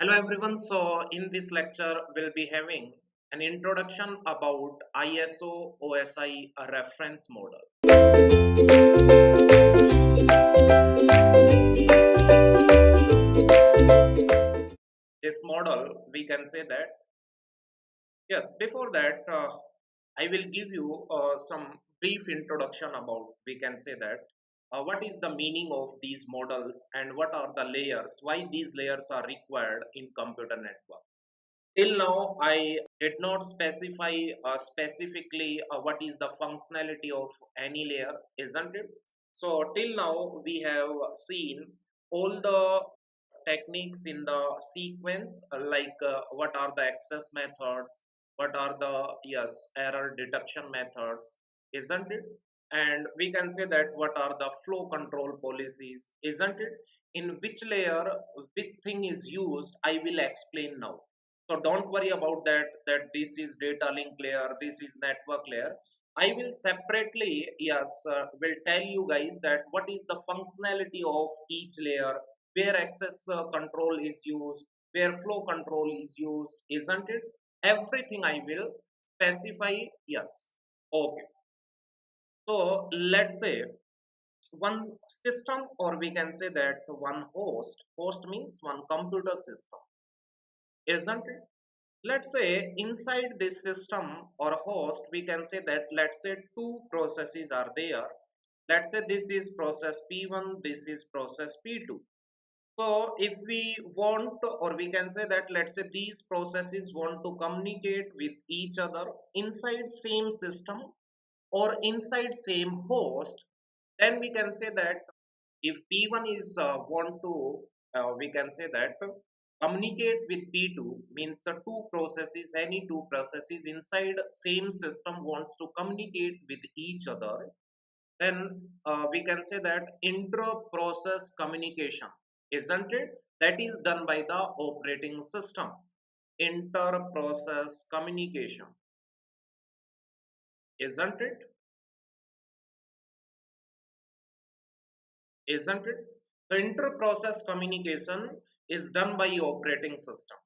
Hello everyone. So in this lecture we'll be having an introduction about ISO OSI reference model. This model we can say that yes. Before that, I will give you some brief introduction about we can say that what is the meaning of these models and what are the layers, why these layers are required in computer network. Till now, I did not specify specifically what is the functionality of any layer, isn't it? So, till now, we have seen all the techniques in the sequence, like what are the access methods, what are the yes error detection methods, isn't it? And we can say that what are the flow control policies, isn't it? In which layer which thing is used, I will explain now. So don't worry about that this is data link layer, this is network layer. I will separately yes will tell you guys that what is the functionality of each layer, where access control is used, where flow control is used, isn't it? Everything I will specify. Yes. Okay. So let's say one system, or we can say that one host means one computer system, isn't it? Let's say inside this system or host, we can say that let's say two processes are there. Let's say this is process P1, this is process P2. So if we want to, or we can say that let's say these processes want to communicate with each other inside same system or inside same host, then we can say that if P1 is want to we can say that communicate with P2, means the two processes, any two processes inside same system wants to communicate with each other, then we can say that intra-process communication, isn't it? That is done by the operating system. Inter-process communication, isn't it? Isn't it? So inter-process communication is done by operating system.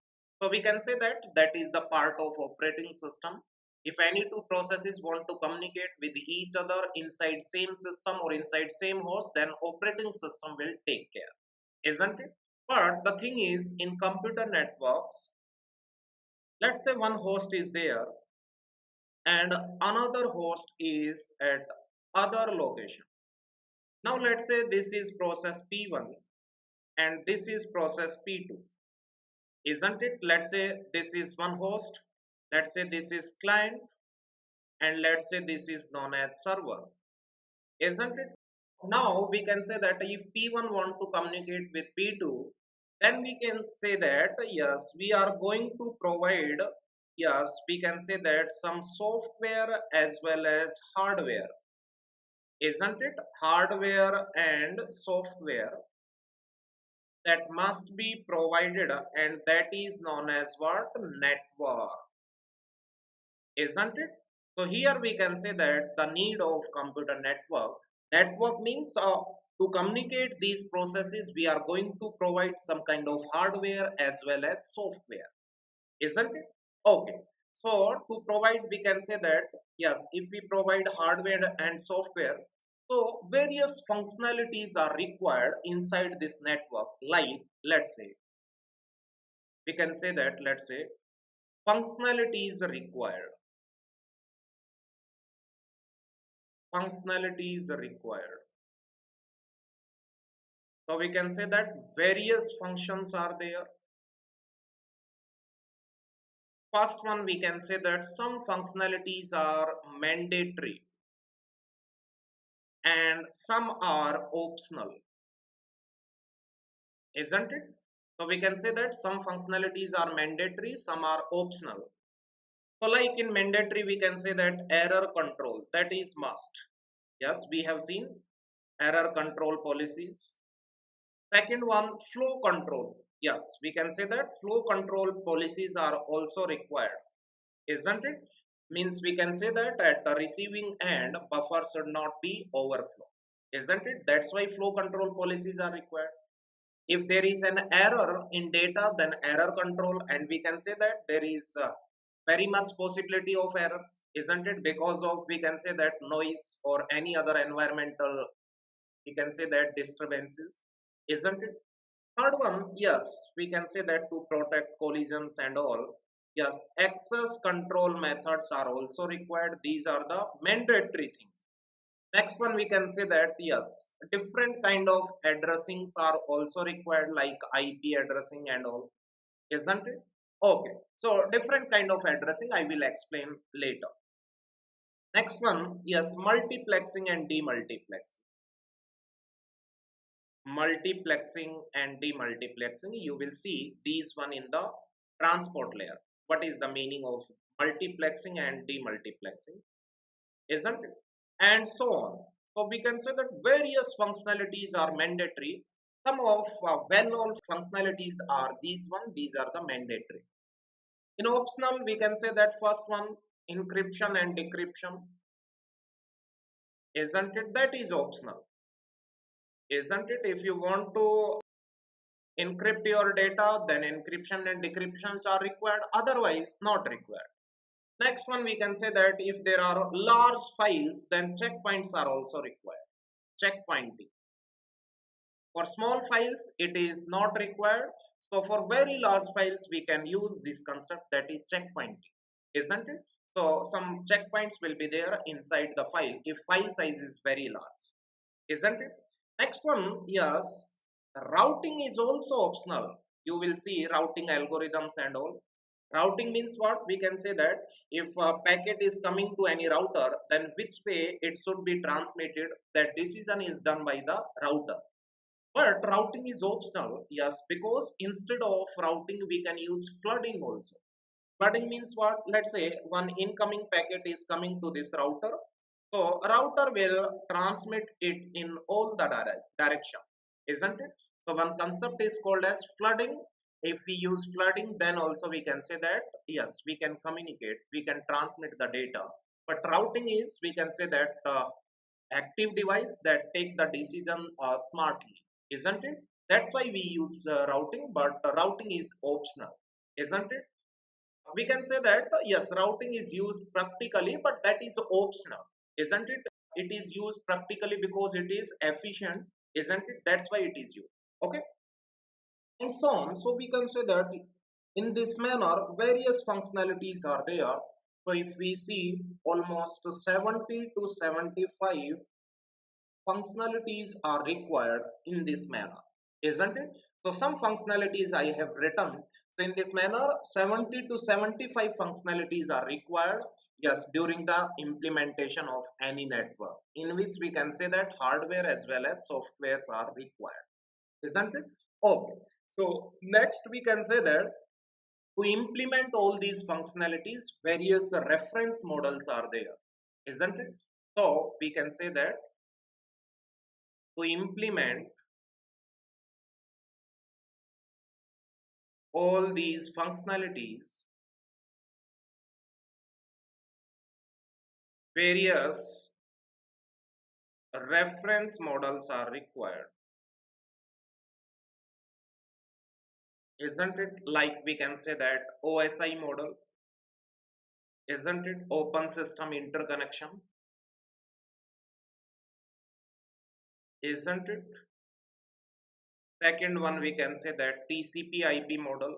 So we can say that that is the part of operating system. If any two processes want to communicate with each other inside same system or inside same host, then operating system will take care, isn't it? But the thing is, in computer networks, let's say one host is there and another host is at other location. Now let's say this is process P1 and this is process P2, isn't it? Let's say this is one host, let's say this is client, and let's say this is known as server, isn't it? Now we can say that if P1 want to communicate with P2, then we can say that yes, we are going to provide, yes, we can say that some software as well as hardware, isn't it? Hardware and software that must be provided, and that is known as what? Network, isn't it? So here we can say that the need of computer network. Network means to communicate these processes, we are going to provide some kind of hardware as well as software, isn't it? Okay. So to provide, we can say that yes, if we provide hardware and software, so various functionalities are required inside this network. Like let's say we can say that let's say functionalities required. Functionalities required. So we can say that various functions are there. First one, we can say that some functionalities are mandatory and some are optional, isn't it? So we can say that some functionalities are mandatory, some are optional. So like in mandatory, we can say that error control, that is must. Yes, we have seen error control policies. Second one, flow control. Yes, we can say that flow control policies are also required, isn't it? Means we can say that at the receiving end, buffer should not be overflow, isn't it? That's why flow control policies are required. If there is an error in data, then error control, and we can say that there is very much possibility of errors, isn't it? Because of, we can say that, noise or any other environmental, we can say that, disturbances, isn't it? Third one, yes, we can say that to protect collisions and all, yes, access control methods are also required. These are the mandatory things. Next one, we can say that yes, different kind of addressings are also required, like IP addressing and all, isn't it? Okay, so different kind of addressing I will explain later. Next one, yes, multiplexing and demultiplexing. Multiplexing and demultiplexing, you will see these one in the transport layer. What is the meaning of multiplexing and demultiplexing, isn't it? And so on. So we can say that various functionalities are mandatory. Some of well-known functionalities are these one, these are the mandatory. In optional, we can say that first one, encryption and decryption, isn't it? That is optional, isn't it? If you want to encrypt your data, then encryption and decryptions are required, otherwise not required. Next one, we can say that if there are large files, then checkpoints are also required. Checkpointing. For small files, it is not required. So for very large files, we can use this concept, that is checkpointing, isn't it? So some checkpoints will be there inside the file if file size is very large, isn't it? Next one, yes, routing is also optional. You will see routing algorithms and all. Routing means what? We can say that if a packet is coming to any router, then which way it should be transmitted, that decision is done by the router. But routing is optional, yes, because instead of routing, we can use flooding also. Flooding means what? Let's say one incoming packet is coming to this router. So router will transmit it in all the direction, isn't it? So one concept is called as flooding. If we use flooding, then also we can say that yes, we can communicate, we can transmit the data. But routing is, we can say that active device that take the decision smartly, isn't it? That's why we use routing, but routing is optional, isn't it? We can say that yes, routing is used practically, but that is optional, isn't it? It is used practically because it is efficient, isn't it? That's why it is used. Okay, and so on. So we can say that in this manner various functionalities are there. So if we see, almost 70 to 75 functionalities are required in this manner, isn't it? So some functionalities I have written. So in this manner, 70 to 75 functionalities are required, yes, during the implementation of any network, in which we can say that hardware as well as softwares are required, isn't it? Okay. So next we can say that to implement all these functionalities, various reference models are there, isn't it? So we can say that to implement all these functionalities, various reference models are required, isn't it? Like we can say that OSI model, isn't it? Open system interconnection, isn't it? Second one, we can say that TCP IP model.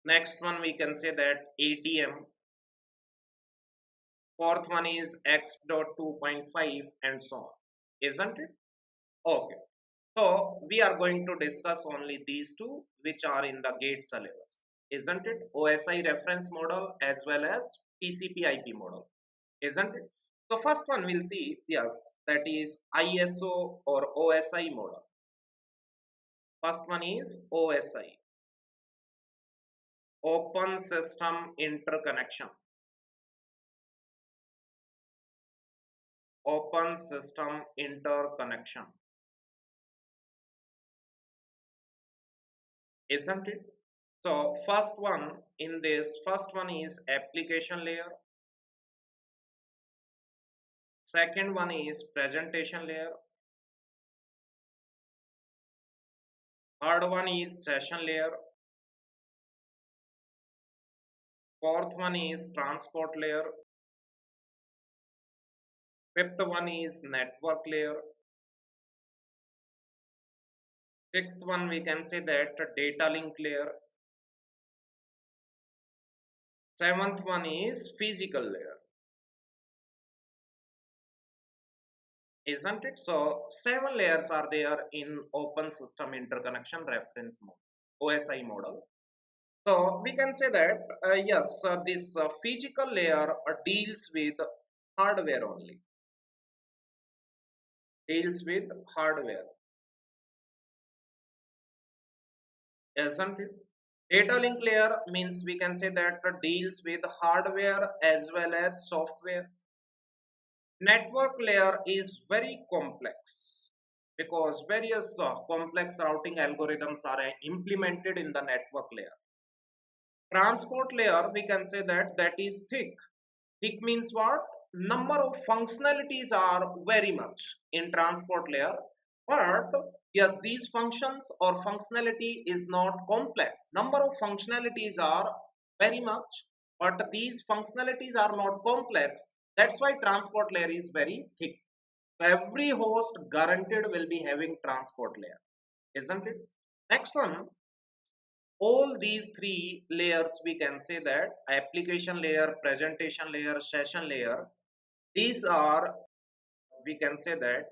Next one, we can say that ATM. Fourth one is X.2.5 and so on, isn't it? Okay. So we are going to discuss only these two which are in the GATE syllabus, isn't it? OSI reference model as well as TCP IP model, isn't it? So first one we'll see, yes, that is ISO or OSI model. First one is OSI, Open System Interconnection. Open System Interconnection, isn't it? So first one, in this first one is application layer, second one is presentation layer, Third one is session layer. Fourth one is transport layer. Fifth one is network layer. Sixth one we can say that data link layer. Seventh one is physical layer, isn't it? So seven layers are there in open system interconnection reference model, OSI model. So we can say that yes, this physical layer deals with hardware only, deals with hardware, isn't it? Data link layer means we can say that deals with hardware as well as software. Network layer is very complex because various complex routing algorithms are implemented in the network layer. Transport layer, we can say that is thick. Thick means what? Number of functionalities are very much in transport layer, but yes, these functions or functionality is not complex. Number of functionalities are very much, but these functionalities are not complex. That's why transport layer is very thick. So every host guaranteed will be having transport layer, isn't it? Next one, all these three layers we can say that application layer, presentation layer, session layer, these are, we can say that,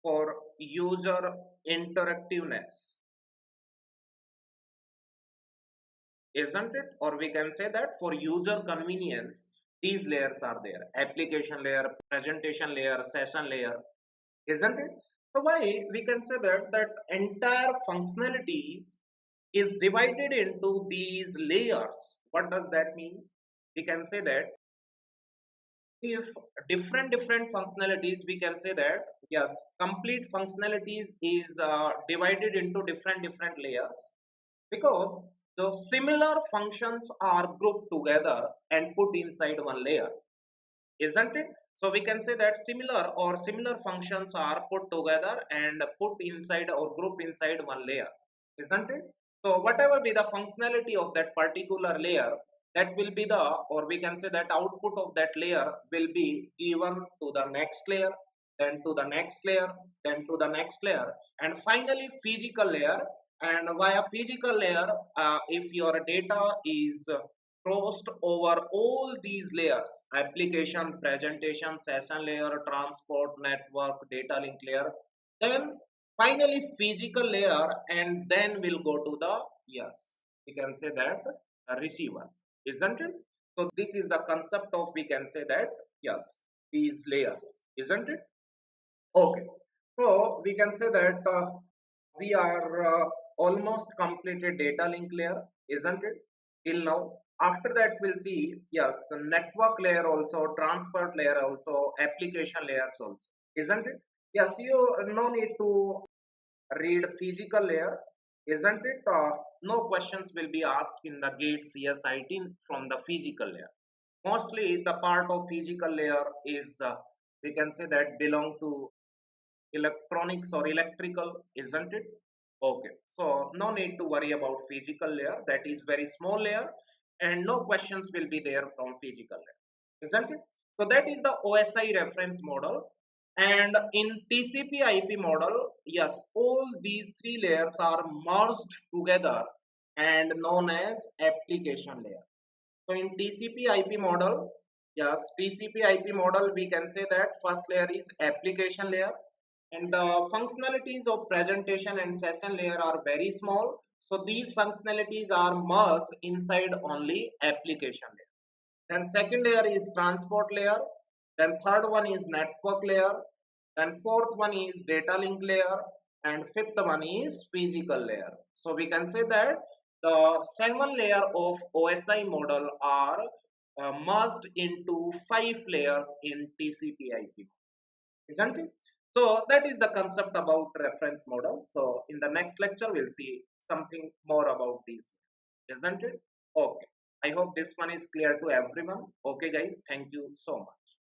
for user interactiveness, isn't it? Or we can say that for user convenience, these layers are there: application layer, presentation layer, session layer, isn't it? So why we can say that entire functionalities is divided into these layers. What does that mean? We can say that if different functionalities, we can say that yes, complete functionalities is divided into different layers because the similar functions are grouped together and put inside one layer, isn't it? So we can say that similar functions are put together and put inside or grouped inside one layer, isn't it? So whatever be the functionality of that particular layer, that will be the, or we can say that output of that layer will be given to the next layer, then to the next layer, then to the next layer, and finally physical layer. And via physical layer, if your data is crossed over all these layers: application, presentation, session layer, transport, network, data link layer, then finally physical layer, and then we'll go to the, yes, we can say that receiver, isn't it? So this is the concept of, we can say that, yes, these layers, isn't it? Okay, so we can say that we are almost completed data link layer, isn't it, till now? After that we'll see, yes, network layer also, transport layer also, application layers also, isn't it? Yes, you no need to read physical layer, isn't it? No questions will be asked in the gate CSIT from the physical layer. Mostly the part of physical layer is we can say that belong to electronics or electrical, isn't it? Okay, so no need to worry about physical layer, that is very small layer, and no questions will be there from physical layer, isn't it? So that is the OSI reference model. And in TCP IP model, yes, all these three layers are merged together and known as application layer. So in TCP IP model, yes, TCP IP model, we can say that first layer is application layer, and the functionalities of presentation and session layer are very small. So these functionalities are merged inside only application layer. Then second layer is transport layer. Then third one is network layer. Then fourth one is data link layer. And fifth one is physical layer. So we can say that the seven layer of OSI model are merged into five layers in TCP/IP, isn't it? So that is the concept about reference model. So in the next lecture, we'll see something more about these, isn't it? Okay. I hope this one is clear to everyone. Okay, guys. Thank you so much.